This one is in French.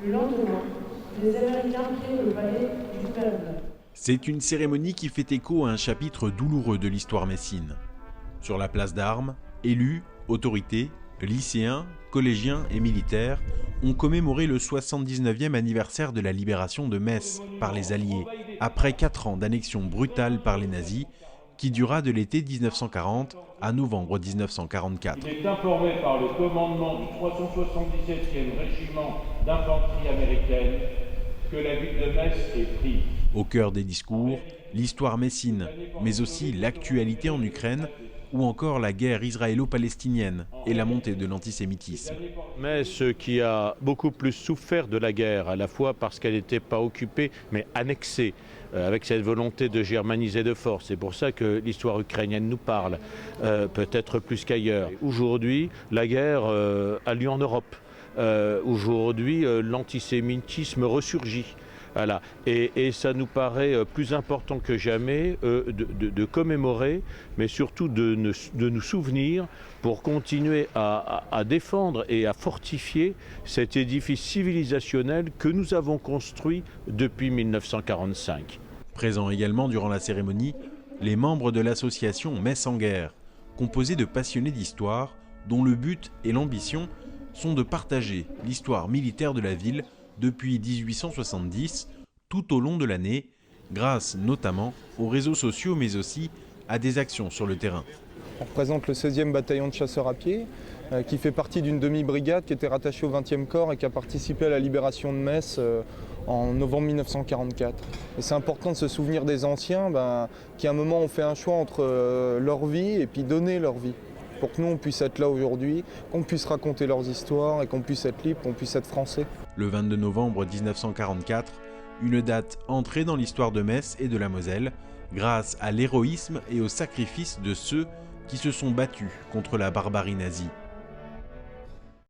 Le lendemain, les Américains prirent le palais du peuple. C'est une cérémonie qui fait écho à un chapitre douloureux de l'histoire messine. Sur la place d'Armes, élus, autorités, lycéens, collégiens et militaires ont commémoré le 79e anniversaire de la libération de Metz par les Alliés, après 4 ans d'annexion brutale par les nazis, qui dura de l'été 1940 à novembre 1944. Il est informé par le commandement du 377e régiment d'infanterie américaine que la ville de Metz est prise. Au cœur des discours, l'histoire messine, mais aussi l'actualité en Ukraine, ou encore la guerre israélo-palestinienne et la montée de l'antisémitisme. Metz qui a beaucoup plus souffert de la guerre, à la fois parce qu'elle n'était pas occupée, mais annexée, avec cette volonté de germaniser de force. C'est pour ça que l'histoire ukrainienne nous parle, peut-être plus qu'ailleurs. Aujourd'hui, la guerre a lieu en Europe. Aujourd'hui, l'antisémitisme ressurgit. Voilà. Et ça nous paraît plus important que jamais de commémorer, mais surtout de nous souvenir pour continuer à défendre et à fortifier cet édifice civilisationnel que nous avons construit depuis 1945. Présents également durant la cérémonie, les membres de l'association Metz en guerre, composée de passionnés d'histoire, dont le but et l'ambition sont de partager l'histoire militaire de la ville depuis 1870, tout au long de l'année, grâce notamment aux réseaux sociaux, mais aussi à des actions sur le terrain. On représente le 16e bataillon de chasseurs à pied, qui fait partie d'une demi-brigade qui était rattachée au 20e corps et qui a participé à la libération de Metz en novembre 1944. Et c'est important de se souvenir des anciens qui à un moment ont fait un choix entre leur vie et puis donner leur vie. Pour que nous, on puisse être là aujourd'hui, qu'on puisse raconter leurs histoires et qu'on puisse être libre, qu'on puisse être français. Le 22 novembre 1944, une date entrée dans l'histoire de Metz et de la Moselle, grâce à l'héroïsme et au sacrifice de ceux qui se sont battus contre la barbarie nazie.